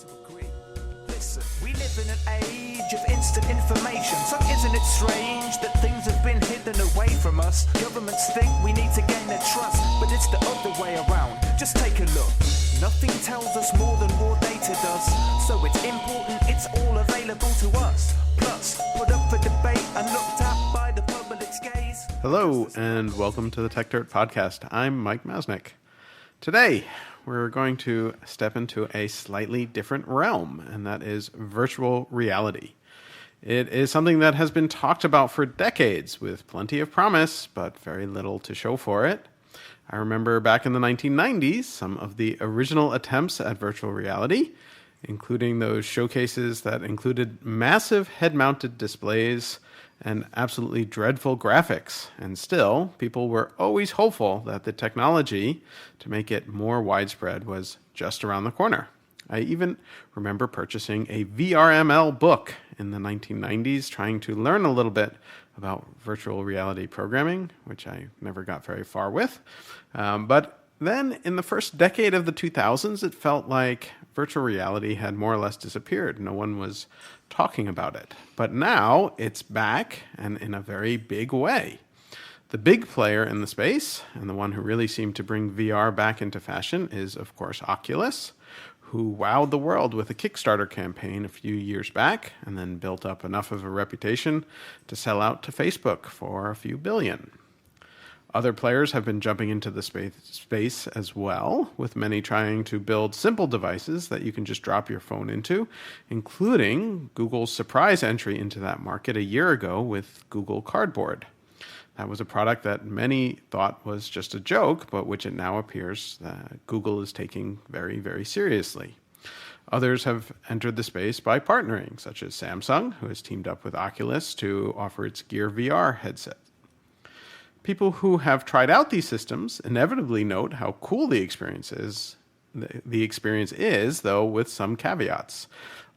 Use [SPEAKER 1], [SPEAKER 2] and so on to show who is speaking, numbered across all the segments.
[SPEAKER 1] agree. Listen, we live in an age of instant information, so isn't it strange that things have been hidden away from us? Governments think we need to gain their trust, but it's the other way around. Just take a look. Nothing tells us more than raw data does, so it's important it's all available to us. Plus, put up for debate and looked at by the public's gaze.
[SPEAKER 2] Hello, and welcome to the Tech Dirt Podcast. I'm Mike Masnick. Today, we're going to step into a slightly different realm, and that is virtual reality. It is something that has been talked about for decades, with plenty of promise, but very little to show for it. I remember back in the 1990s, some of the original attempts at virtual reality, including those showcases that included massive head-mounted displays and absolutely dreadful graphics. And still, people were always hopeful that the technology to make it more widespread was just around the corner. I even remember purchasing a VRML book in the 1990s, trying to learn a little bit about virtual reality programming, which I never got very far with. But then in the first decade of the 2000s, it felt like virtual reality had more or less disappeared. No one was talking about it. But now it's back, and in a very big way. The big player in the space, and the one who really seemed to bring VR back into fashion, is, of course, Oculus, who wowed the world with a Kickstarter campaign a few years back, and then built up enough of a reputation to sell out to Facebook for a few billion. Other players have been jumping into the space as well, with many trying to build simple devices that you can just drop your phone into, including Google's surprise entry into that market a year ago with Google Cardboard. That was a product that many thought was just a joke, but which it now appears that Google is taking very, very seriously. Others have entered the space by partnering, such as Samsung, who has teamed up with Oculus to offer its Gear VR headset. People who have tried out these systems inevitably note how cool the experience is. The experience is, though, with some caveats.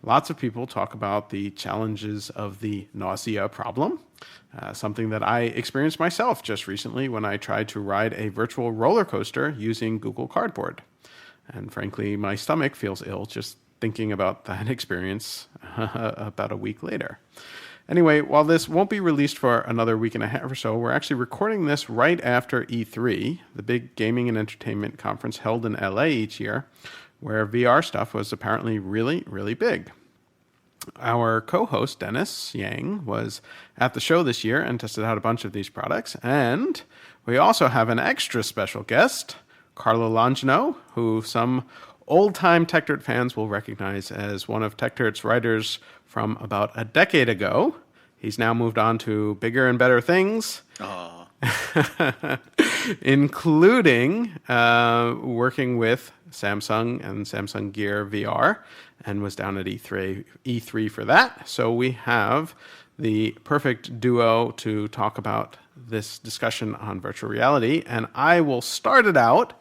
[SPEAKER 2] Lots of people talk about the challenges of the nausea problem, something that I experienced myself just recently when I tried to ride a virtual roller coaster using Google Cardboard. And frankly, my stomach feels ill just thinking about that experience about a week later. Anyway, while this won't be released for another week and a half or so, we're actually recording this right after E3, the big gaming and entertainment conference held in LA each year, where VR stuff was apparently really, really big. Our co-host, Dennis Yang, was at the show this year and tested out a bunch of these products. And we also have an extra special guest, Carlo Longino, who some old-time Tech Dirt fans will recognize as one of Tech Dirt's writers from about a decade ago. He's now moved on to bigger and better things. Including working with Samsung and Samsung Gear VR, and was down at E3 for that. So we have the perfect duo to talk about this discussion on virtual reality, and I will start it out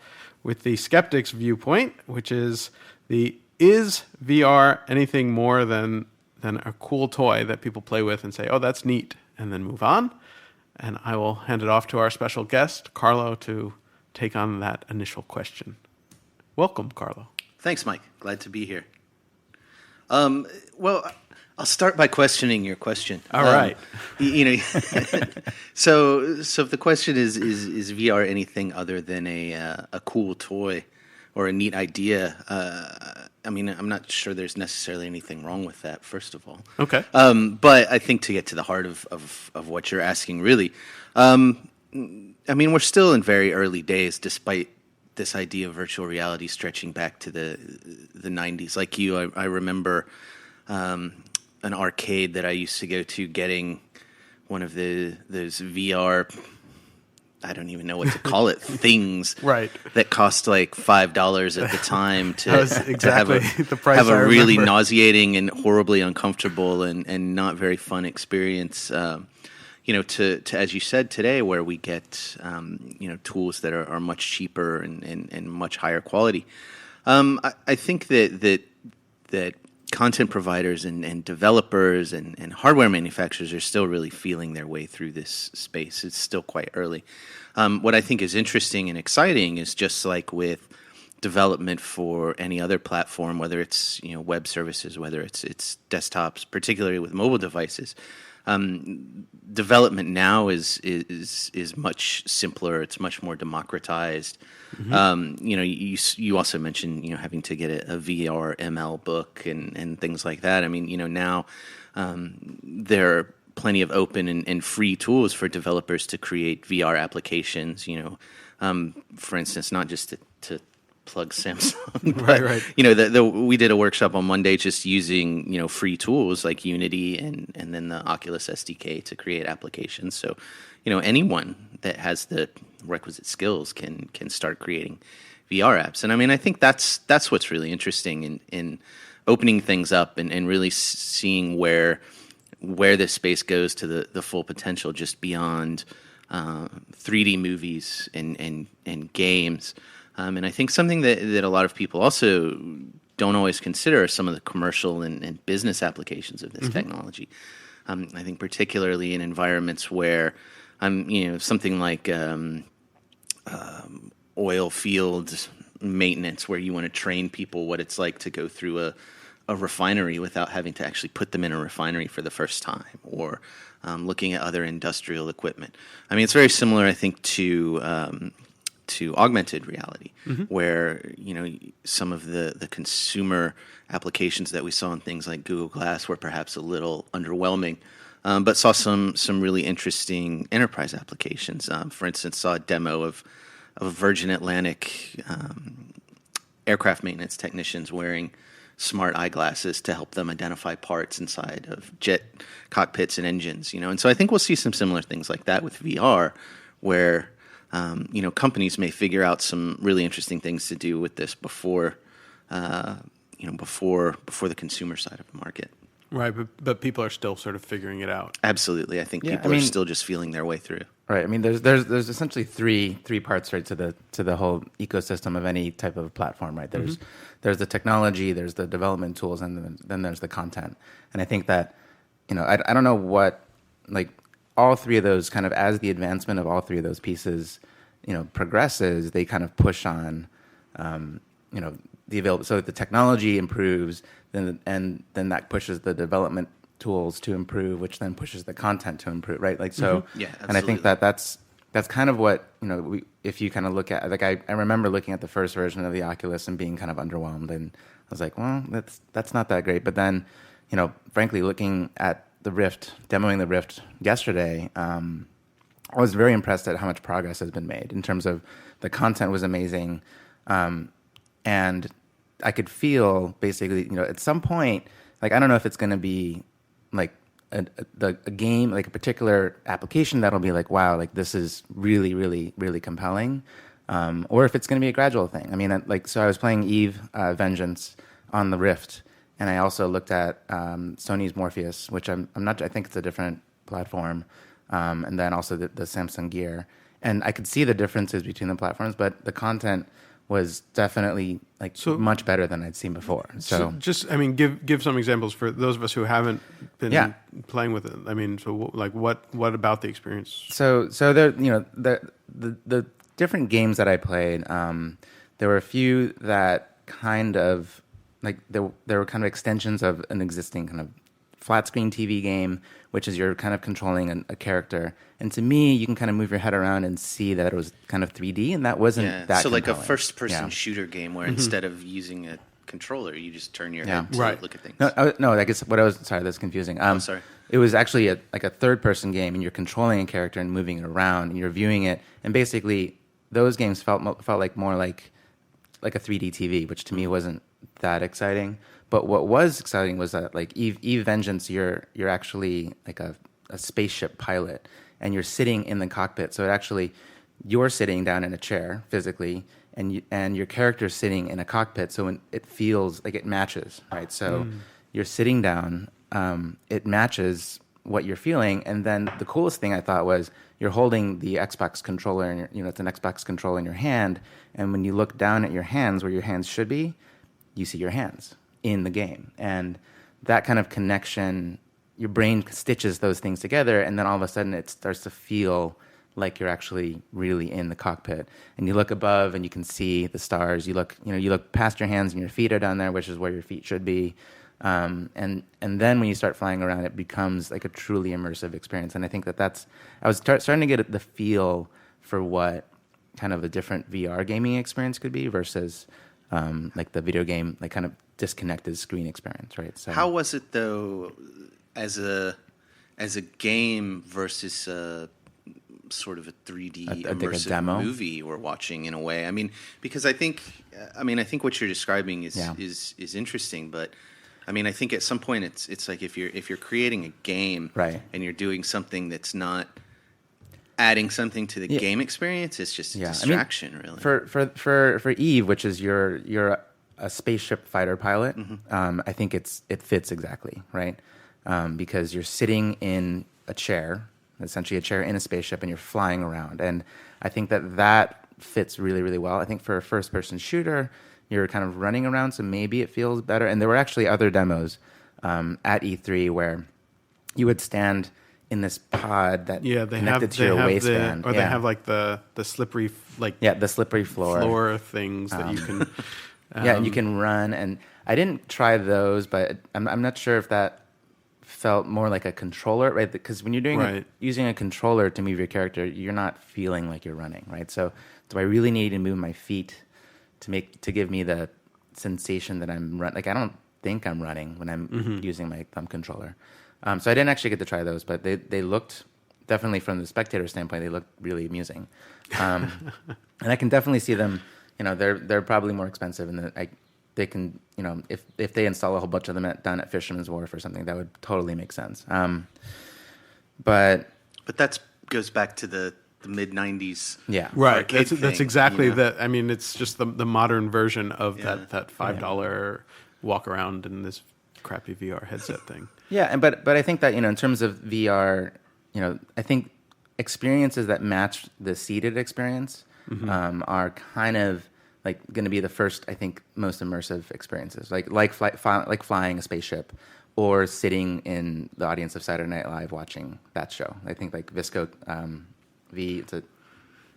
[SPEAKER 2] with the skeptic's viewpoint, which is is VR anything more than a cool toy that people play with and say, oh, that's neat, and then move on? And I will hand it off to our special guest, Carlo, to take on that initial question. Welcome, Carlo.
[SPEAKER 3] Thanks, Mike. Glad to be here. Well, I'll start by questioning your question.
[SPEAKER 2] All right.
[SPEAKER 3] So if the question is VR anything other than a cool toy or a neat idea? I'm not sure there's necessarily anything wrong with that, first of all.
[SPEAKER 2] Okay.
[SPEAKER 3] But I think to get to the heart of what you're asking, really, we're still in very early days, despite this idea of virtual reality stretching back to the 90s. Like you, I remember an arcade that I used to go to getting one of those VR, I don't even know what to call it, things
[SPEAKER 2] right.
[SPEAKER 3] that cost like $5 at the time to
[SPEAKER 2] have
[SPEAKER 3] a really nauseating and horribly uncomfortable and not very fun experience. To as you said today, where we get tools that are much cheaper and much higher quality. I think that content providers and developers and hardware manufacturers are still really feeling their way through this space. It's still quite early. What I think is interesting and exciting is just like with development for any other platform, whether it's web services, whether it's desktops, particularly with mobile devices. Development now is much simpler. It's much more democratized. You also mentioned having to get a VR ML book and things like that. I mean, now there are plenty of open and free tools for developers to create VR applications. For instance, not just to plug Samsung, but
[SPEAKER 2] right.
[SPEAKER 3] we did a workshop on Monday just using free tools like Unity and then the Oculus SDK to create applications. So anyone that has the requisite skills can start creating VR apps. And I mean, I think that's what's really interesting in opening things up and really seeing where this space goes to the full potential, just beyond 3D movies and games. And I think something that a lot of people also don't always consider are some of the commercial and business applications of this technology. I think particularly in environments where something like oil field maintenance, where you want to train people what it's like to go through a refinery without having to actually put them in a refinery for the first time, or looking at other industrial equipment. I mean, it's very similar, I think, to augmented reality, where some of the consumer applications that we saw in things like Google Glass were perhaps a little underwhelming, but saw some really interesting enterprise applications. For instance, saw a demo of Virgin Atlantic aircraft maintenance technicians wearing smart eyeglasses to help them identify parts inside of jet cockpits and engines. And so I think we'll see some similar things like that with VR, where companies may figure out some really interesting things to do with this before the consumer side of the market.
[SPEAKER 2] Right, but people are still sort of figuring it out.
[SPEAKER 3] Absolutely, I think people are still just feeling their way through.
[SPEAKER 4] Right. I mean, there's essentially three parts, right, to the whole ecosystem of any type of platform, right? There's the technology, there's the development tools, and then there's the content. And I think that I don't know what, like, all three of those kind of, as the advancement of all three of those pieces progresses, they kind of push on the available. So the technology improves, then that pushes the development tools to improve, which then pushes the content to improve, right? Like, so,
[SPEAKER 3] Yeah, absolutely.
[SPEAKER 4] And I think that's kind of what, if you kind of look at, like, I remember looking at the first version of the Oculus and being kind of underwhelmed, and I was like, well, that's not that great. But then, frankly, looking at the Rift, demoing the Rift yesterday, I was very impressed at how much progress has been made in terms of the content was amazing. And I could feel basically, at some point, like, I don't know if it's going to be like a game, like a particular application that'll be like, wow, like, this is really, really, really compelling. Or if it's going to be a gradual thing. I mean, so I was playing Eve Vengeance on the Rift, and I also looked at Sony's Morpheus, which I'm not, I think it's a different platform, and then also the Samsung Gear. And I could see the differences between the platforms, but the content was definitely much better than I'd seen before. So
[SPEAKER 2] just, I mean, give some examples for those of us who haven't been playing with it. I mean, so like what about the experience?
[SPEAKER 4] So there, the different games that I played, there were a few that kind of like there were kind of extensions of an existing kind of flat screen TV game, which is you're kind of controlling a character. And to me, you can kind of move your head around and see that it was kind of 3D, and that wasn't that
[SPEAKER 3] so
[SPEAKER 4] compelling.
[SPEAKER 3] like a first-person shooter game where instead of using a controller, you just turn your head to look at things.
[SPEAKER 4] No, I guess sorry, that's confusing.
[SPEAKER 3] Sorry.
[SPEAKER 4] It was actually a third-person game, and you're controlling a character and moving it around, and you're viewing it. And basically, those games felt like more like a 3D TV, which to me wasn't that exciting. But what was exciting was that, like, Eve Vengeance, you're actually like a spaceship pilot, and you're sitting in the cockpit. So you're sitting down in a chair physically, and your character's sitting in a cockpit. So it feels like it matches, right? So you're sitting down, it matches what you're feeling. And then the coolest thing I thought was you're holding the Xbox controller, and it's an Xbox controller in your hand. And when you look down at your hands, where your hands should be, you see your hands in the game. And that kind of connection, your brain stitches those things together, and then all of a sudden it starts to feel like you're actually really in the cockpit. And you look above and you can see the stars. You look past your hands and your feet are down there, which is where your feet should be. And then when you start flying around, it becomes like a truly immersive experience. And I think I was starting to get the feel for what kind of a different VR gaming experience could be versus like the video game, like kind of disconnected screen experience, right? So
[SPEAKER 3] how was it though, as a game versus sort of a 3D immersive
[SPEAKER 4] demo
[SPEAKER 3] movie we're watching in a way? I mean, because I think what you're describing is interesting, but I mean, I think at some point it's like if you're creating a game,
[SPEAKER 4] right,
[SPEAKER 3] and you're doing something that's not adding something to the game experience, it's just a distraction, really.
[SPEAKER 4] For Eve, which is you're a spaceship fighter pilot, I think it fits exactly, right? Because you're sitting in a chair, essentially a chair in a spaceship, and you're flying around. And I think that fits really, really well. I think for a first-person shooter, you're kind of running around, so maybe it feels better. And there were actually other demos at E3 where you would stand in this pod that connected to your waistband.
[SPEAKER 2] They have like the slippery
[SPEAKER 4] the slippery floor
[SPEAKER 2] things that you can
[SPEAKER 4] and you can run. And I didn't try those, but I'm not sure if that felt more like a controller, right? Because when you're using a controller to move your character, you're not feeling like you're running, right? So do I really need to move my feet to give me the sensation that I'm running? Like, I don't think I'm running when I'm using my thumb controller. So I didn't actually get to try those, but they looked, definitely from the spectator standpoint, they looked really amusing. And I can definitely see them, they're probably more expensive, and they can, if they install a whole bunch of them down at Fisherman's Wharf or something, that would totally make sense. But
[SPEAKER 3] that goes back to the mid '90s.
[SPEAKER 4] Yeah,
[SPEAKER 2] right. That's exactly that. I mean, it's just the modern version of that $5 walk around in this crappy VR headset thing.
[SPEAKER 4] Yeah, but I think that in terms of VR, I think experiences that match the seated experience are kind of like going to be the first, I think, most immersive experiences, like flying a spaceship, or sitting in the audience of Saturday Night Live watching that show. I think like Visco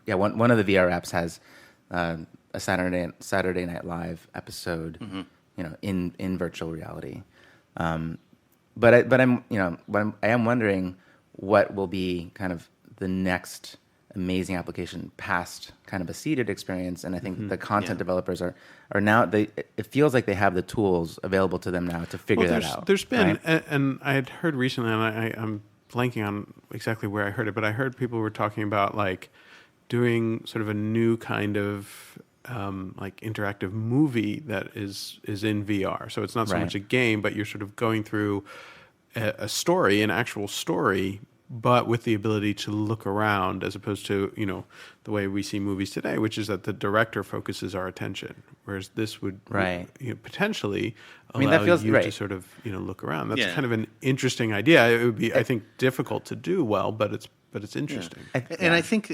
[SPEAKER 4] one of the VR apps has a Saturday Night Live episode, in virtual reality. But I am wondering what will be kind of the next amazing application past kind of a seated experience. And I think the content developers are now, it feels like they have the tools available to them now to figure that out.
[SPEAKER 2] There's been,
[SPEAKER 4] right?
[SPEAKER 2] and I had heard recently, and I'm blanking on exactly where I heard it, but I heard people were talking about like doing sort of a new kind of like interactive movie that is in VR. So it's not so much a game, but you're sort of going through a story, an actual story, but with the ability to look around, as opposed to the way we see movies today, which is that the director focuses our attention, whereas this would potentially allow you to sort of look around. That's kind of an interesting idea. It would be, I think, difficult to do well, but it's interesting.
[SPEAKER 3] And I think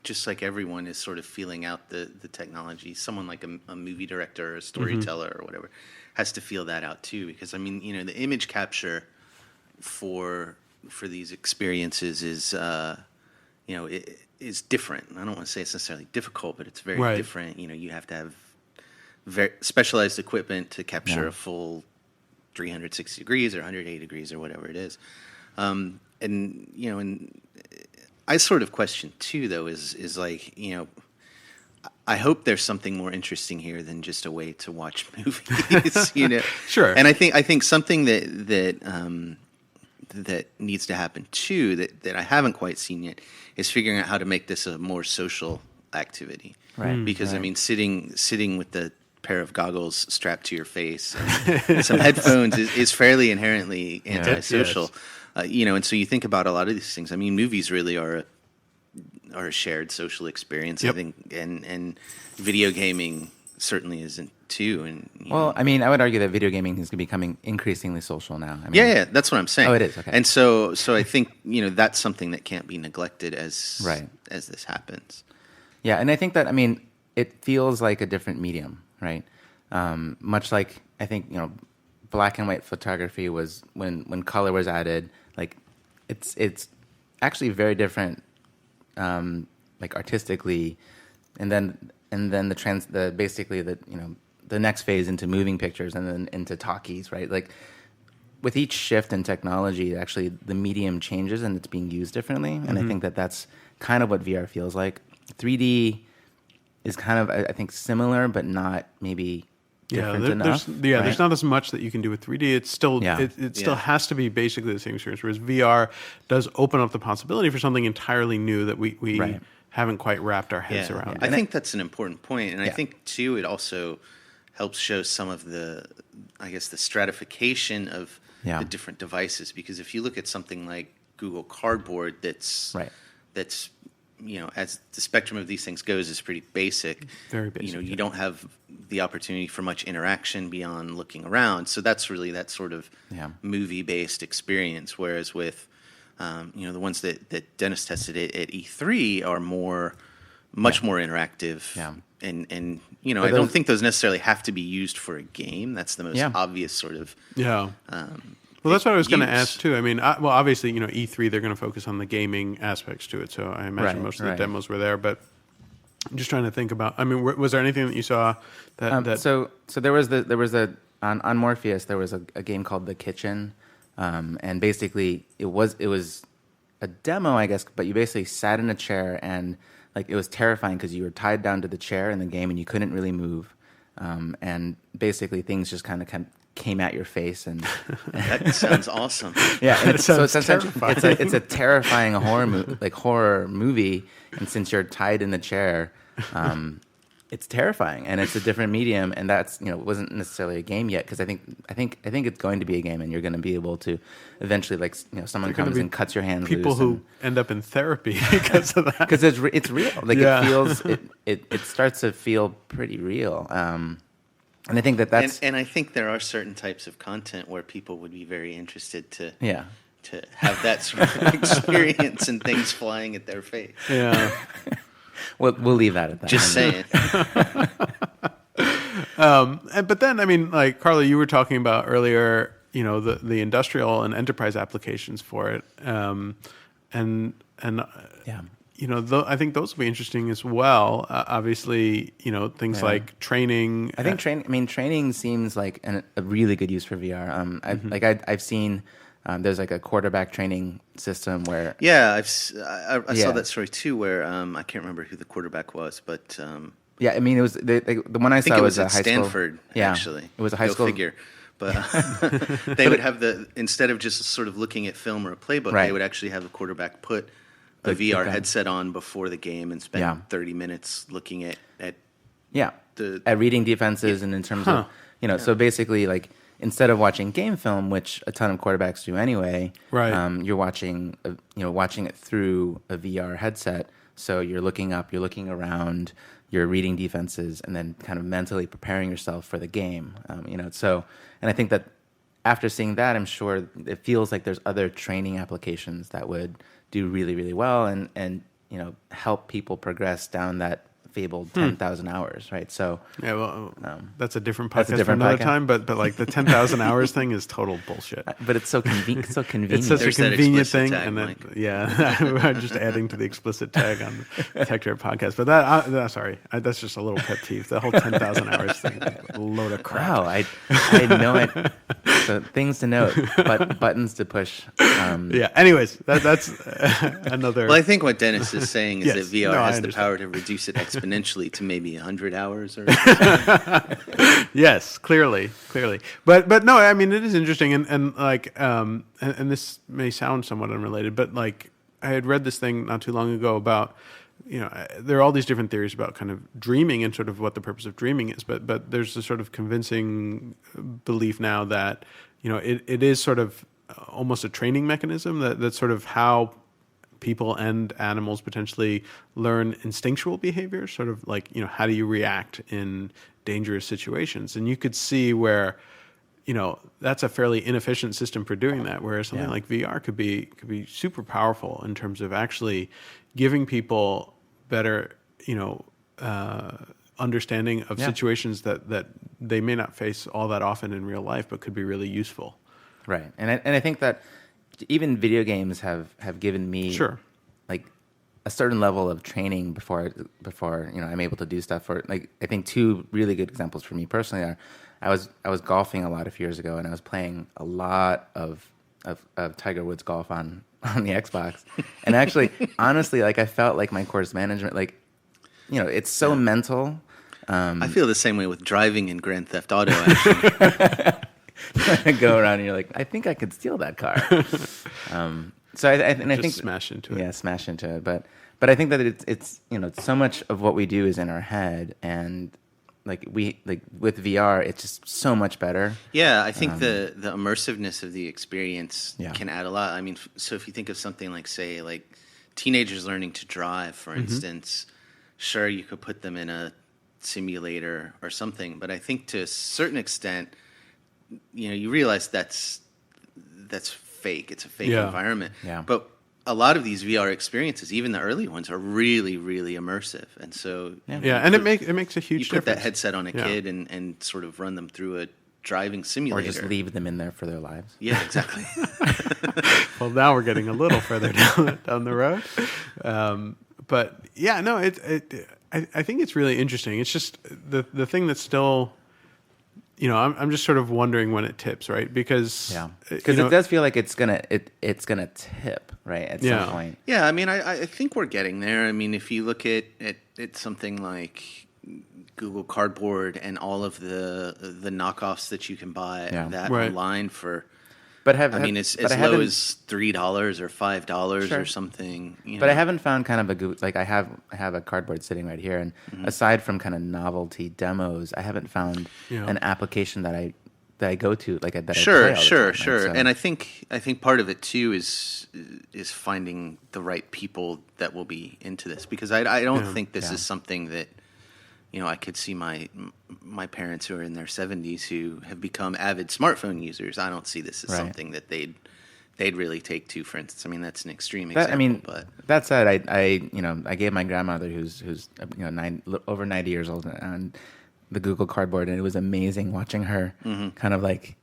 [SPEAKER 3] just like everyone is sort of feeling out the technology, someone like a movie director or a storyteller or whatever has to feel that out too, because I mean, the image capture for these experiences is it is different. I don't want to say it's necessarily difficult, but it's very different. You have to have very specialized equipment to capture a full 360 degrees or 180 degrees or whatever it is. And I sort of question too, though, is like, I hope there's something more interesting here than just a way to watch movies,
[SPEAKER 2] Sure.
[SPEAKER 3] And I think something that needs to happen too, that I haven't quite seen yet, is figuring out how to make this a more social activity.
[SPEAKER 4] Right.
[SPEAKER 3] Because I mean, sitting with the pair of goggles strapped to your face and some headphones is fairly inherently antisocial. And so you think about a lot of these things. I mean, movies really are a shared social experience, I think, and video gaming certainly isn't too. And
[SPEAKER 4] I mean, I would argue that video gaming is becoming increasingly social now. I mean,
[SPEAKER 3] that's what I'm saying.
[SPEAKER 4] Oh, it is. Okay.
[SPEAKER 3] And so I think that's something that can't be neglected as this happens.
[SPEAKER 4] Yeah, and I think that, I mean, it feels like a different medium, right? Much like, I think, black and white photography was when color was added. Like, it's actually very different, like artistically, and then the basically the the next phase into moving pictures and then into talkies, right? Like with each shift in technology, actually the medium changes and it's being used differently. And I think that that's kind of what VR feels like. 3D is kind of, I think, similar, but not maybe different enough.
[SPEAKER 2] There's not as much that you can do with 3D. It's still it still has to be basically the same experience. Whereas VR does open up the possibility for something entirely new that we haven't quite wrapped our heads around.
[SPEAKER 3] I think that's an important point, and I think too it also helps show some of the, I guess, the stratification of the different devices. Because if you look at something like Google Cardboard, that's as the spectrum of these things goes, is pretty basic.
[SPEAKER 2] Very basic.
[SPEAKER 3] You don't have the opportunity for much interaction beyond looking around. So that's really that sort of movie-based experience. Whereas with the ones that Dennis tested at E3 are much more interactive.
[SPEAKER 2] Yeah.
[SPEAKER 3] And I don't think those necessarily have to be used for a game. That's the most obvious sort of
[SPEAKER 2] Well, that's what I was going to ask too. I mean, obviously, E3 they're going to focus on the gaming aspects to it, so I imagine most of the demos were there. But I'm just trying to think about. I mean, was there anything that you saw that?
[SPEAKER 4] So there was on Morpheus there was a game called The Kitchen, and basically it was a demo, I guess, but you basically sat in a chair and like it was terrifying because you were tied down to the chair in the game and you couldn't really move, and basically things just kind of came at your face and
[SPEAKER 3] that sounds awesome.
[SPEAKER 4] Yeah, and
[SPEAKER 2] so it's terrifying.
[SPEAKER 4] It's a terrifying horror movie, and since you're tied in the chair, it's terrifying, and it's a different medium, and that's it wasn't necessarily a game yet because I think it's going to be a game, and you're going to be able to eventually someone comes and cuts your hands
[SPEAKER 2] people
[SPEAKER 4] loose
[SPEAKER 2] who end up in therapy because of that,
[SPEAKER 4] because it's real. Like it feels it starts to feel pretty real. And I think that's
[SPEAKER 3] and I think there are certain types of content where people would be very interested to have that sort of experience and things flying at their face.
[SPEAKER 2] Yeah.
[SPEAKER 4] We'll leave that at that.
[SPEAKER 3] Just saying.
[SPEAKER 2] But then, I mean, like Carla, you were talking about earlier, the industrial and enterprise applications for it, I think those will be interesting as well. Obviously, things like training.
[SPEAKER 4] I think training seems like a really good use for VR. I've seen there's like a quarterback training system where
[SPEAKER 3] I saw that story too, where I can't remember who the quarterback was, but
[SPEAKER 4] it was the one I saw
[SPEAKER 3] was
[SPEAKER 4] a
[SPEAKER 3] at
[SPEAKER 4] high
[SPEAKER 3] Stanford.
[SPEAKER 4] School.
[SPEAKER 3] Actually,
[SPEAKER 4] it was a high school
[SPEAKER 3] figure. But they would have instead of just sort of looking at film or a playbook, they would actually have the quarterback put a VR headset on before the game and spend 30 minutes looking at
[SPEAKER 4] reading defenses and in terms of so basically like instead of watching game film, which a ton of quarterbacks do anyway, you're watching it through a VR headset. So you're looking up, you're looking around, you're reading defenses, and then kind of mentally preparing yourself for the game. And I think that after seeing that, I'm sure it feels like there's other training applications that would do really, really well and help people progress down that fabled 10,000 hours, right? So
[SPEAKER 2] that's a different podcast for another time. But like the 10,000 hours thing is total bullshit.
[SPEAKER 4] But it's so convenient. It's so convenient.
[SPEAKER 2] It's such a convenient thing,
[SPEAKER 3] tag,
[SPEAKER 2] and then I'm just adding to the explicit tag on the Tech Dirt podcast. But that's just a little pet peeve. The whole 10,000 hours thing, a load of crap.
[SPEAKER 4] Wow, I had no idea. So things to note, but buttons to push.
[SPEAKER 2] Anyways, that's another.
[SPEAKER 3] Well, I think what Dennis is saying is that VR has the
[SPEAKER 2] understand.
[SPEAKER 3] power to reduce it exponentially to maybe 100 hours or
[SPEAKER 2] Yes, clearly. But no, I mean, it is interesting. And like, and this may sound somewhat unrelated, but like I had read this thing not too long ago about, there are all these different theories about kind of dreaming and sort of what the purpose of dreaming is. But there's a sort of convincing belief now that, it is sort of almost a training mechanism that's sort of how people and animals potentially learn instinctual behavior, sort of like, how do you react in dangerous situations? And you could see where, that's a fairly inefficient system for doing that, whereas something like VR could be super powerful in terms of actually giving people better, understanding of situations that they may not face all that often in real life, but could be really useful.
[SPEAKER 4] Right. And I think that even video games have given me
[SPEAKER 2] Sure.
[SPEAKER 4] like a certain level of training before I'm able to do stuff. For like, I think two really good examples for me personally are I was golfing a lot a few years ago, and I was playing a lot of Tiger Woods golf on the Xbox, and actually honestly, like I felt like my course management, like, it's so mental.
[SPEAKER 3] I feel the same way with driving in Grand Theft Auto. Actually,
[SPEAKER 4] Go around and you're like, I think I could steal that car. So I think
[SPEAKER 2] smash into it.
[SPEAKER 4] Yeah, smash into it. But I think that it's so much of what we do is in our head, and like with VR, it's just so much better.
[SPEAKER 3] Yeah, I think the immersiveness of the experience
[SPEAKER 4] Yeah.
[SPEAKER 3] can add a lot. I mean, so if you think of something like, say, like teenagers learning to drive, for instance, sure, you could put them in a simulator or something, but I think to a certain extent, you realize that's fake. It's a fake environment.
[SPEAKER 4] Yeah.
[SPEAKER 3] But a lot of these VR experiences, even the early ones, are really, really immersive. And so
[SPEAKER 2] And it makes a huge
[SPEAKER 3] you put
[SPEAKER 2] difference.
[SPEAKER 3] that headset on a kid and sort of run them through a driving simulator.
[SPEAKER 4] Or just leave them in there for their lives.
[SPEAKER 3] Yeah, exactly.
[SPEAKER 2] Well, now we're getting a little further down the road. But yeah, no, I think it's really interesting. It's just the thing that's still, I'm just sort of wondering when it tips, right? Because
[SPEAKER 4] it does feel like it's gonna tip, right, at some point.
[SPEAKER 3] Yeah, I mean, I think we're getting there. I mean, if you look at something like Google Cardboard and all of the knockoffs that you can buy online for,
[SPEAKER 4] But
[SPEAKER 3] as low as $3 or $5 or something.
[SPEAKER 4] But I haven't found kind of a good, like I have a cardboard sitting right here, and aside from kind of novelty demos, I haven't found an application that I go to like that.
[SPEAKER 3] Sure.
[SPEAKER 4] I play all the time,
[SPEAKER 3] Sure.
[SPEAKER 4] right? So,
[SPEAKER 3] And I think part of it too is finding the right people that will be into this, because I don't think this is something that I could see my parents who are in their 70s who have become avid smartphone users. I don't see this as something that they'd really take to. For instance, I mean, that's an extreme example. But
[SPEAKER 4] that said, I gave my grandmother who's over 90 years old and the Google Cardboard, and it was amazing watching her kind of like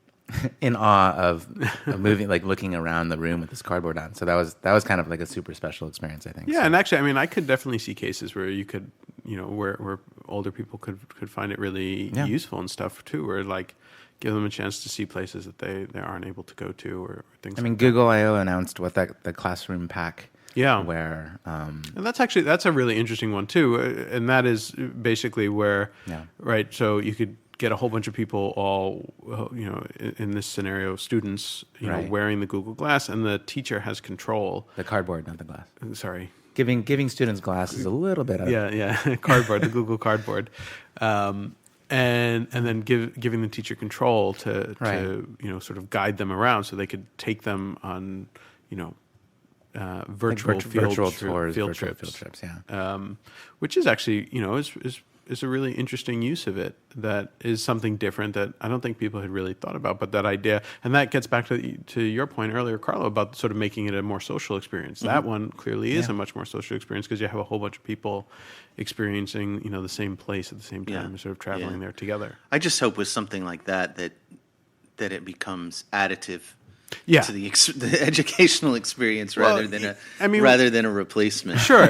[SPEAKER 4] in awe of moving, like looking around the room with this cardboard on. So that was kind of like a super special experience, I think.
[SPEAKER 2] Yeah,
[SPEAKER 4] so.
[SPEAKER 2] and actually, I mean, I could definitely see cases where you could, where older people could find it really useful and stuff too, where like give them a chance to see places that they aren't able to go to or things.
[SPEAKER 4] I mean,
[SPEAKER 2] like
[SPEAKER 4] Google I/O announced the classroom pack.
[SPEAKER 2] Yeah.
[SPEAKER 4] Where
[SPEAKER 2] and that's a really interesting one too, and that is basically where right. So you could get a whole bunch of people all in this scenario, students wearing the Google Glass, and the teacher has control.
[SPEAKER 4] The cardboard, not the glass.
[SPEAKER 2] Sorry.
[SPEAKER 4] Giving students glasses a little bit of
[SPEAKER 2] Cardboard, the Google Cardboard, and then giving the teacher control to sort of guide them around, so they could take them on virtual field trips, which is actually is a really interesting use of it. That is something different that I don't think people had really thought about. But that idea, and that gets back to your point earlier, Carlo, about sort of making it a more social experience. That one clearly is a much more social experience because you have a whole bunch of people experiencing the same place at the same time, and sort of traveling there together.
[SPEAKER 3] I just hope with something like that it becomes additive. To the educational experience rather than a replacement.
[SPEAKER 2] Sure.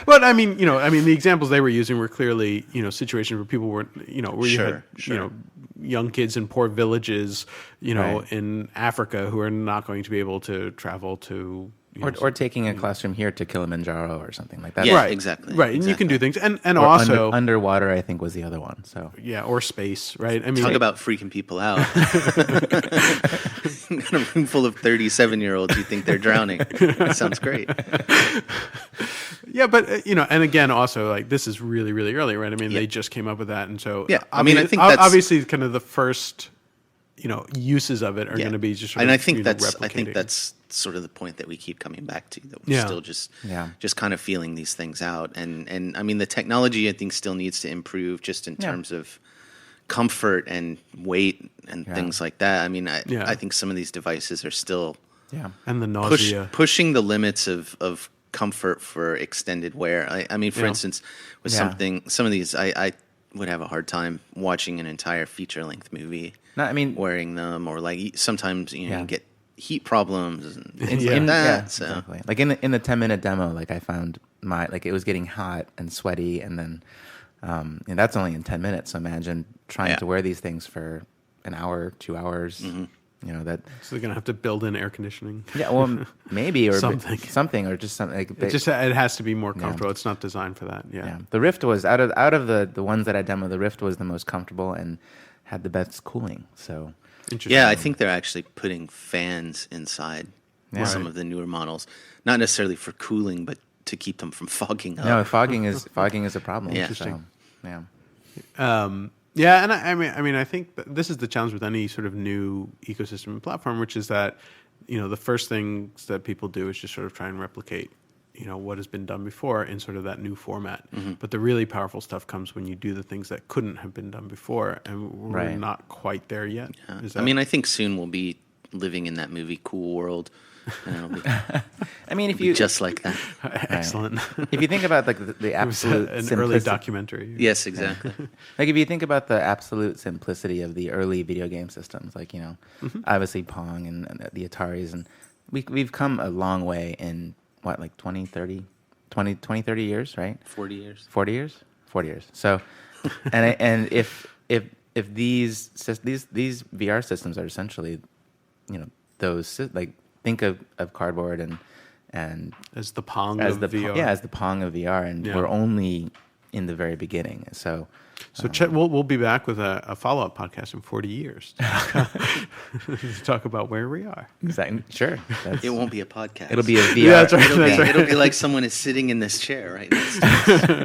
[SPEAKER 2] But I mean, the examples they were using were clearly, situations where people were, where you had, young kids in poor villages, in Africa who are not going to be able to travel to.
[SPEAKER 4] Or taking a classroom here to Kilimanjaro or something like that.
[SPEAKER 3] Yeah,
[SPEAKER 2] right,
[SPEAKER 3] exactly.
[SPEAKER 2] Right, and
[SPEAKER 3] exactly.
[SPEAKER 2] You can do things, and
[SPEAKER 4] or
[SPEAKER 2] also
[SPEAKER 4] underwater, I think was the other one. So
[SPEAKER 2] or space, right? I mean,
[SPEAKER 3] talk about freaking people out. In a room full of 37-year-olds, you think they're drowning. That sounds great.
[SPEAKER 2] Yeah, but and again, also like this is really, really early, right? I mean, they just came up with that, and so
[SPEAKER 3] I mean, I think that's
[SPEAKER 2] obviously kind of the first uses of it are going to be just. Sort
[SPEAKER 3] and
[SPEAKER 2] of,
[SPEAKER 3] I think
[SPEAKER 2] replicating.
[SPEAKER 3] that's sort of the point that we keep coming back to. That we're still just kind of feeling these things out, and I mean, the technology I think still needs to improve just in terms of comfort and weight and things like that. I mean, I think some of these devices are still
[SPEAKER 2] and the nausea
[SPEAKER 3] pushing the limits of comfort for extended wear. I mean, for instance, with some of these, I would have a hard time watching an entire feature-length movie.
[SPEAKER 4] No, I mean
[SPEAKER 3] wearing them, or like sometimes you get heat problems and things
[SPEAKER 2] Yeah.
[SPEAKER 3] like that.
[SPEAKER 4] Yeah,
[SPEAKER 3] So
[SPEAKER 4] exactly. Like in the 10-minute demo, like I found it was getting hot and sweaty, and then and that's only in 10 minutes. So imagine trying
[SPEAKER 3] Yeah.
[SPEAKER 4] to wear these things for an hour, 2 hours.
[SPEAKER 3] Mm-hmm.
[SPEAKER 4] You know that.
[SPEAKER 2] So they're gonna have to build in air conditioning.
[SPEAKER 4] Yeah, well, maybe or
[SPEAKER 2] Something.
[SPEAKER 4] or just something. Like,
[SPEAKER 2] It has to be more comfortable. It's not designed for that. Yeah.
[SPEAKER 4] yeah. The Rift was out of the ones that I demoed. The Rift was the most comfortable and had the best cooling. So
[SPEAKER 2] Interesting.
[SPEAKER 3] yeah, I think they're actually putting fans inside
[SPEAKER 4] Yeah.
[SPEAKER 3] some
[SPEAKER 2] Right.
[SPEAKER 3] of the newer models, not necessarily for cooling, but to keep them from fogging up.
[SPEAKER 4] no, fogging is a problem.
[SPEAKER 3] Yeah.
[SPEAKER 4] So, yeah.
[SPEAKER 2] Yeah, and I mean, I think that this is the challenge with any sort of new ecosystem and platform, which is that, you know, the first things that people do is just sort of try and replicate, you know, what has been done before in sort of that new format.
[SPEAKER 3] Mm-hmm.
[SPEAKER 2] But the really powerful stuff comes when you do the things that couldn't have been done before, and we're
[SPEAKER 4] Right.
[SPEAKER 2] not quite there yet. Is
[SPEAKER 3] I
[SPEAKER 2] that-
[SPEAKER 3] mean, I think soon we'll be living in that movie Cool World, and it'll be
[SPEAKER 4] I mean, if you
[SPEAKER 3] just like that.
[SPEAKER 2] excellent.
[SPEAKER 4] if you think about like the
[SPEAKER 2] It was
[SPEAKER 4] absolute
[SPEAKER 2] an early
[SPEAKER 4] simplicity,
[SPEAKER 2] documentary.
[SPEAKER 3] Yes, exactly.
[SPEAKER 4] like if you think about the absolute simplicity of the early video game systems, like, you know, obviously Pong and the Ataris, and we've come a long way in what, like 20, 30 years, right?
[SPEAKER 3] 40 years.
[SPEAKER 4] 40 years? 40 years. So, and if these VR systems are essentially, you know, those, like, think of cardboard and
[SPEAKER 2] As the Pong
[SPEAKER 4] as
[SPEAKER 2] of
[SPEAKER 4] the
[SPEAKER 2] VR.
[SPEAKER 4] as the Pong of VR, and
[SPEAKER 2] Yeah.
[SPEAKER 4] we're only in the very beginning. So
[SPEAKER 2] So we'll be back with a follow-up podcast in 40 years to talk about where we are.
[SPEAKER 4] exactly, sure,
[SPEAKER 3] It won't be a podcast.
[SPEAKER 4] it'll be a VR.
[SPEAKER 2] Yeah, that's right.
[SPEAKER 3] It'll be like someone is sitting in this chair right next to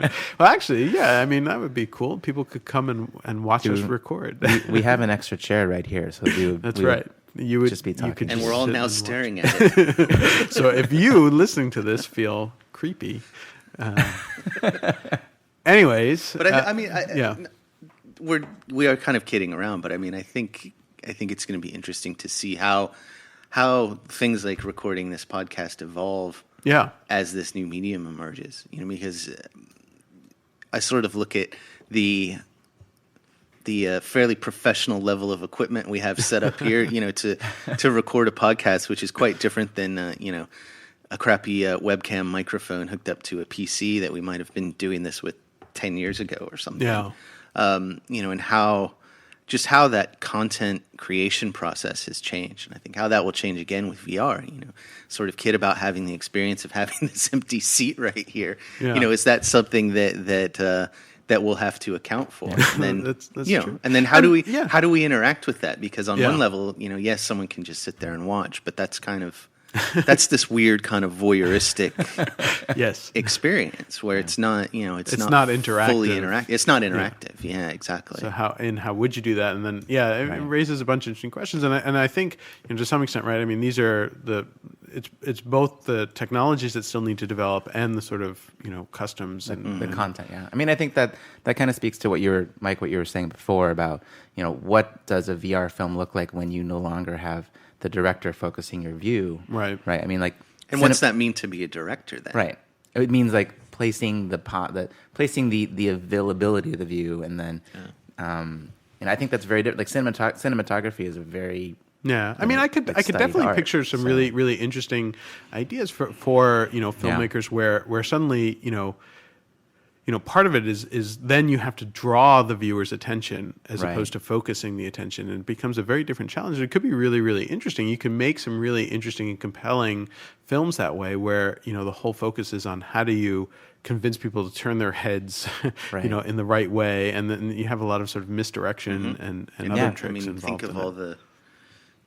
[SPEAKER 3] us.
[SPEAKER 2] Well, actually, yeah, I mean, that would be cool. People could come and watch us
[SPEAKER 4] Dude,
[SPEAKER 2] record.
[SPEAKER 4] We have an extra chair right here, so
[SPEAKER 2] That's
[SPEAKER 4] we would
[SPEAKER 2] right. You would
[SPEAKER 4] just be
[SPEAKER 2] you
[SPEAKER 4] talking.
[SPEAKER 2] could
[SPEAKER 3] And
[SPEAKER 2] just
[SPEAKER 3] we're all
[SPEAKER 2] sit
[SPEAKER 3] now
[SPEAKER 2] and watch.
[SPEAKER 3] staring at it.
[SPEAKER 2] So if you listening to this feel creepy, anyways.
[SPEAKER 3] But I mean,
[SPEAKER 2] yeah.
[SPEAKER 3] we are kind of kidding around, but I mean, I think it's going to be interesting to see how things like recording this podcast evolve
[SPEAKER 2] Yeah.
[SPEAKER 3] as this new medium emerges. You know, because I sort of look at the fairly professional level of equipment we have set up here, you know, to record a podcast, which is quite different than you know, a crappy webcam microphone hooked up to a PC that we might have been doing this with 10 years ago or something.
[SPEAKER 2] Yeah.
[SPEAKER 3] You know, and how that content creation process has changed. And I think how that will change again with VR, you know, sort of kid about having the experience of having this empty seat right here.
[SPEAKER 2] Yeah.
[SPEAKER 3] You know, is that something that we'll have to account for? And then,
[SPEAKER 2] That's
[SPEAKER 3] you know,
[SPEAKER 2] true.
[SPEAKER 3] and then how do we interact with that? Because on
[SPEAKER 2] Yeah.
[SPEAKER 3] one level, you know, yes, someone can just sit there and watch, but that's kind of, that's this weird kind of voyeuristic
[SPEAKER 2] Yes.
[SPEAKER 3] experience where it's not, you know, it's
[SPEAKER 2] It's
[SPEAKER 3] not
[SPEAKER 2] not interactive.
[SPEAKER 3] fully interactive. It's not interactive. Yeah, exactly.
[SPEAKER 2] So how would you do that? And then it raises a bunch of interesting questions. And I think, you know, to some extent, right? I mean, these are it's both the technologies that still need to develop and the sort of, you know, customs and
[SPEAKER 4] the content. Yeah, I mean, I think that kind of speaks to what you were saying before about, you know, what does a VR film look like when you no longer have the director focusing your view,
[SPEAKER 2] Right.
[SPEAKER 4] I mean, like,
[SPEAKER 3] And what's that mean to be a director then?
[SPEAKER 4] right? It means like placing placing the availability of the view, and then, and I think that's very different. Like cinematography is a very
[SPEAKER 2] Yeah, I mean, I could
[SPEAKER 4] like studied
[SPEAKER 2] definitely
[SPEAKER 4] art,
[SPEAKER 2] picture some
[SPEAKER 4] so-
[SPEAKER 2] really interesting ideas for you know, filmmakers where suddenly, you know, part of it is then you have to draw the viewer's attention as
[SPEAKER 4] Right.
[SPEAKER 2] opposed to focusing the attention, and it becomes a very different challenge. It could be really interesting. You can make some really interesting and compelling films that way, where, you know, the whole focus is on how do you convince people to turn their heads,
[SPEAKER 4] Right.
[SPEAKER 2] you know, in the right way, and then you have a lot of sort of misdirection and other
[SPEAKER 4] yeah,
[SPEAKER 2] tricks
[SPEAKER 3] I mean,
[SPEAKER 2] involved.
[SPEAKER 3] think of
[SPEAKER 2] in
[SPEAKER 3] all
[SPEAKER 2] it.
[SPEAKER 3] the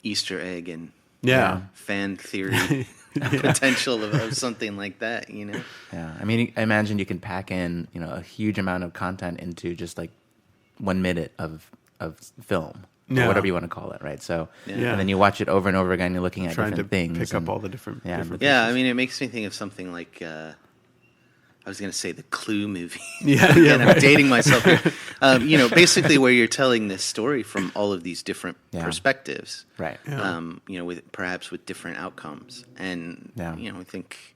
[SPEAKER 3] Easter egg and
[SPEAKER 2] Yeah.
[SPEAKER 3] fan theory potential of something like that, you know?
[SPEAKER 4] Yeah, I mean, I imagine you can pack in, you know, a huge amount of content into just like 1 minute of film,
[SPEAKER 2] Yeah.
[SPEAKER 4] or whatever you want to call it, right? So,
[SPEAKER 2] Yeah.
[SPEAKER 4] and then you watch it over and over again. You're looking at
[SPEAKER 2] Trying to
[SPEAKER 4] different things,
[SPEAKER 2] pick up
[SPEAKER 4] and-
[SPEAKER 2] all the different.
[SPEAKER 4] Yeah.
[SPEAKER 2] different
[SPEAKER 3] Yeah, I
[SPEAKER 2] pieces.
[SPEAKER 3] mean, it makes me think of something like, I was going to say the Clue movie.
[SPEAKER 2] Yeah,
[SPEAKER 3] Again, I'm
[SPEAKER 2] right.
[SPEAKER 3] dating myself here. You know, basically where you're telling this story from all of these different
[SPEAKER 4] Yeah.
[SPEAKER 3] perspectives.
[SPEAKER 4] right?
[SPEAKER 2] Yeah.
[SPEAKER 3] You know, perhaps with different outcomes. And,
[SPEAKER 4] Yeah.
[SPEAKER 3] you know, I think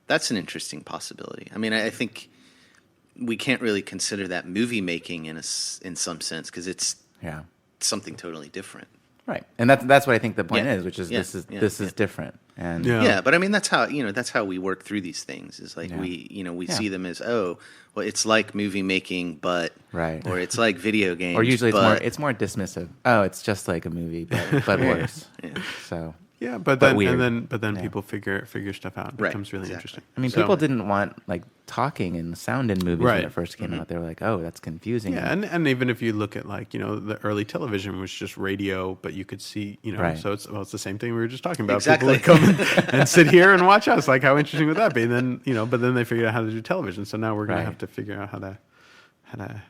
[SPEAKER 3] that's an interesting possibility. I mean, I think we can't really consider that movie making in some sense, because it's
[SPEAKER 4] Yeah,
[SPEAKER 3] something totally different.
[SPEAKER 4] Right, and that's what I think the point
[SPEAKER 3] Yeah.
[SPEAKER 4] is, which is
[SPEAKER 3] Yeah.
[SPEAKER 4] this is different, and
[SPEAKER 2] Yeah.
[SPEAKER 3] Yeah, but I mean that's how we work through these things. Is like
[SPEAKER 4] Yeah.
[SPEAKER 3] we
[SPEAKER 4] Yeah.
[SPEAKER 3] see them as well, it's like movie making, but
[SPEAKER 4] Right.
[SPEAKER 3] or it's like video games,
[SPEAKER 4] or usually
[SPEAKER 3] but,
[SPEAKER 4] it's more dismissive. Oh, it's just like a movie, but worse.
[SPEAKER 3] Yeah.
[SPEAKER 4] So
[SPEAKER 2] Yeah,
[SPEAKER 4] But
[SPEAKER 2] then
[SPEAKER 4] weird.
[SPEAKER 2] and then
[SPEAKER 4] Yeah.
[SPEAKER 2] people figure stuff out. It
[SPEAKER 3] Right,
[SPEAKER 2] becomes really
[SPEAKER 3] exactly.
[SPEAKER 2] interesting.
[SPEAKER 4] I mean,
[SPEAKER 2] So-
[SPEAKER 4] people didn't want like talking and sound in movies when
[SPEAKER 2] Right.
[SPEAKER 4] it first came out. They were like, "Oh, that's confusing."
[SPEAKER 2] Yeah, and even if you look at like the early television was just radio, but you could see
[SPEAKER 4] Right.
[SPEAKER 2] so it's the same thing we were just talking about.
[SPEAKER 3] Exactly.
[SPEAKER 2] People would come and sit here and watch us. Like how interesting would that be? And then but then they figured out how to do television. So now we're gonna
[SPEAKER 4] Right.
[SPEAKER 2] have to figure out how to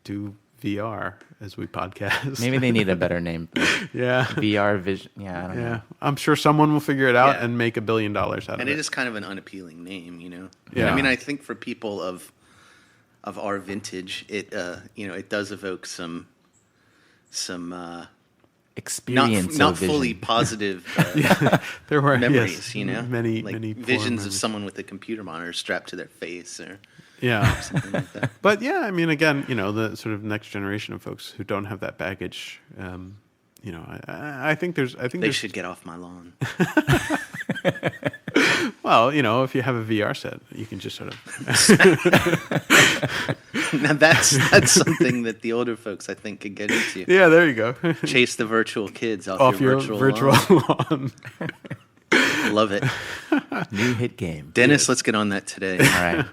[SPEAKER 2] do VR as we podcast.
[SPEAKER 4] Maybe they need a better name.
[SPEAKER 2] yeah.
[SPEAKER 4] VR vision. Yeah, I don't
[SPEAKER 2] Yeah,
[SPEAKER 4] know.
[SPEAKER 2] I'm sure someone will figure it out
[SPEAKER 3] Yeah.
[SPEAKER 2] and make $1 billion out of
[SPEAKER 3] and
[SPEAKER 2] it.
[SPEAKER 3] it is kind of an unappealing name, you know.
[SPEAKER 2] Yeah.
[SPEAKER 3] I mean, I think for people of our vintage, it it does evoke some
[SPEAKER 4] Experience
[SPEAKER 3] not
[SPEAKER 4] of vision.
[SPEAKER 3] fully positive
[SPEAKER 2] There were
[SPEAKER 3] memories,
[SPEAKER 2] yes,
[SPEAKER 3] many
[SPEAKER 2] many poor
[SPEAKER 3] visions of
[SPEAKER 2] memories.
[SPEAKER 3] someone with a computer monitor strapped to their face or
[SPEAKER 2] Yeah.
[SPEAKER 3] something like that.
[SPEAKER 2] But yeah, I mean, again, the sort of next generation of folks who don't have that baggage, I think
[SPEAKER 3] They
[SPEAKER 2] there's
[SPEAKER 3] should get off my lawn.
[SPEAKER 2] well, if you have a VR set, you can just sort of
[SPEAKER 3] Now that's something that the older folks I think could get into.
[SPEAKER 2] yeah, there you go,
[SPEAKER 3] Chase the virtual kids off,
[SPEAKER 2] off
[SPEAKER 3] your
[SPEAKER 2] your
[SPEAKER 3] virtual
[SPEAKER 2] virtual
[SPEAKER 3] lawn.
[SPEAKER 2] lawn.
[SPEAKER 3] Love it.
[SPEAKER 4] New hit game.
[SPEAKER 3] Dennis, let's get on that today.
[SPEAKER 4] All right.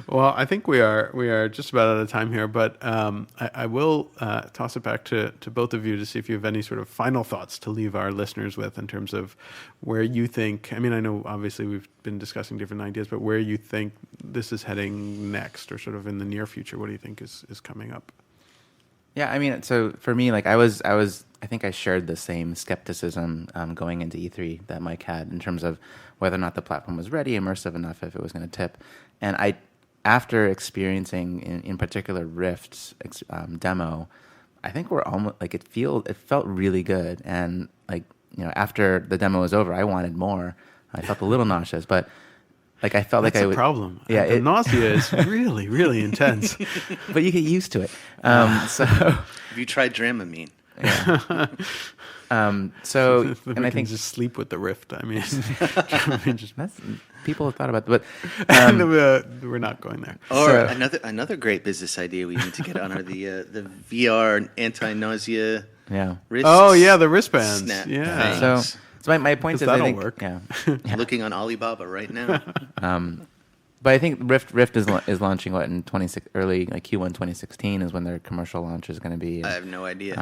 [SPEAKER 2] Well, I think we are just about out of time here, but I will toss it back to both of you to see if you have any sort of final thoughts to leave our listeners with in terms of where you think. I mean, I know obviously we've been discussing different ideas, but where you think this is heading next, or sort of in the near future, what do you think is coming up?
[SPEAKER 4] Yeah, I mean, so for me, like I think I shared the same skepticism going into E3 that Mike had in terms of whether or not the platform was ready, immersive enough, if it was going to tip. And after experiencing in particular Rift's demo, I think we're almost like it felt really good. And like after the demo was over, I wanted more. I felt a little nauseous, but like I felt
[SPEAKER 2] That's
[SPEAKER 4] like I
[SPEAKER 2] a
[SPEAKER 4] would.
[SPEAKER 2] problem.
[SPEAKER 4] Yeah,
[SPEAKER 2] the nausea is really, really intense.
[SPEAKER 4] But you get used to it. So.
[SPEAKER 3] Have you tried Dramamine?
[SPEAKER 4] So
[SPEAKER 2] We
[SPEAKER 4] and I
[SPEAKER 2] can
[SPEAKER 4] think
[SPEAKER 2] just sleep with the Rift. I mean, just,
[SPEAKER 4] that's people have thought about that, but
[SPEAKER 2] we're not going there.
[SPEAKER 3] Or
[SPEAKER 4] So-
[SPEAKER 3] another great business idea we need to get on are the VR anti-nausea
[SPEAKER 4] yeah.
[SPEAKER 3] wrist.
[SPEAKER 2] Oh yeah, the wristbands.
[SPEAKER 3] Snap
[SPEAKER 2] Yeah.
[SPEAKER 3] things.
[SPEAKER 4] So my point is,
[SPEAKER 2] That'll
[SPEAKER 4] I think,
[SPEAKER 2] work.
[SPEAKER 4] Yeah.
[SPEAKER 3] Looking on Alibaba right now.
[SPEAKER 4] But I think Rift is launching in early like Q1 2016 is when their commercial launch is going to be.
[SPEAKER 3] I have no idea.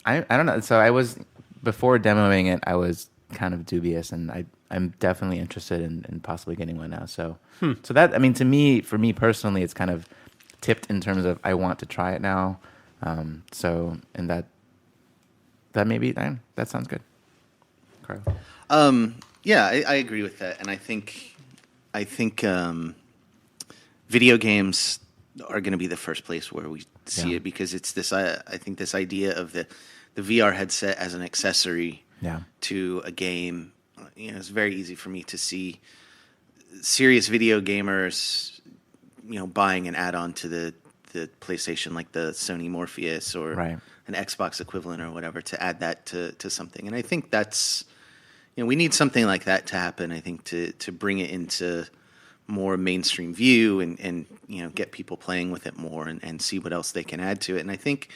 [SPEAKER 4] I don't know. So I was before demoing it, I was kind of dubious, and I'm definitely interested in possibly getting one now. So so that, I mean, for me personally, it's kind of tipped in terms of I want to try it now. So and that maybe that sounds good. Carl.
[SPEAKER 3] Yeah, I agree with that, and I think video games are going to be the first place where we see
[SPEAKER 4] Yeah.
[SPEAKER 3] it, because it's this. I think this idea of the VR headset as an accessory
[SPEAKER 4] Yeah.
[SPEAKER 3] to a game. It's very easy for me to see serious video gamers, buying an add-on to the PlayStation, like the Sony Morpheus or
[SPEAKER 4] Right.
[SPEAKER 3] an Xbox equivalent or whatever, to add that to something. And I think that's, we need something like that to happen. I think to bring it into more mainstream view and get people playing with it more and see what else they can add to it. And I think,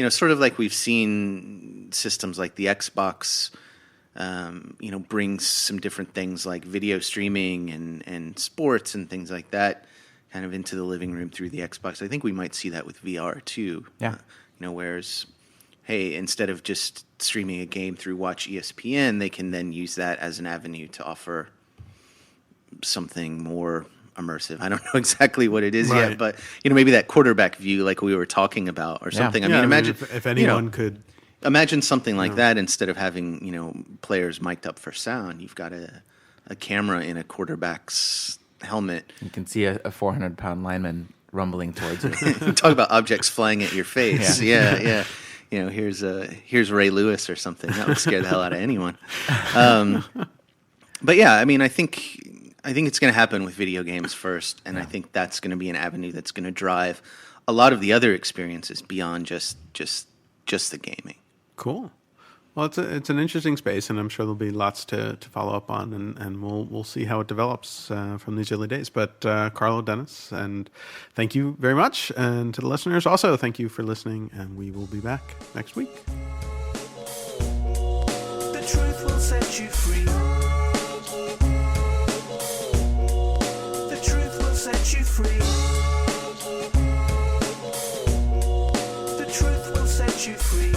[SPEAKER 3] sort of like we've seen systems like the Xbox, brings some different things like video streaming and sports and things like that kind of into the living room through the Xbox. I think we might see that with VR too.
[SPEAKER 4] Yeah.
[SPEAKER 3] Whereas, hey, instead of just streaming a game through Watch ESPN, they can then use that as an avenue to offer something more immersive. I don't know exactly what it is
[SPEAKER 2] Right.
[SPEAKER 3] yet, but maybe that quarterback view, like we were talking about, or something.
[SPEAKER 2] Yeah,
[SPEAKER 3] I mean, imagine
[SPEAKER 2] if anyone could.
[SPEAKER 3] Imagine something like that instead of having players mic'd up for sound. You've got a camera in a quarterback's helmet.
[SPEAKER 4] You can see a 400-pound lineman rumbling towards you.
[SPEAKER 3] Talk about objects flying at your face. Yeah. Here's Ray Lewis or something. That would scare the hell out of anyone. But yeah, I mean, I think it's going to happen with video games first, and I think that's going to be an avenue that's going to drive a lot of the other experiences beyond just the gaming.
[SPEAKER 2] Cool. Well, it's an interesting space, and I'm sure there'll be lots to follow up on, and we'll see how it develops from these early days. But Carlo, Dennis, and thank you very much, and to the listeners also, thank you for listening, and we will be back next week.
[SPEAKER 1] The truth will set you free. The truth will set you free. The truth will set you free.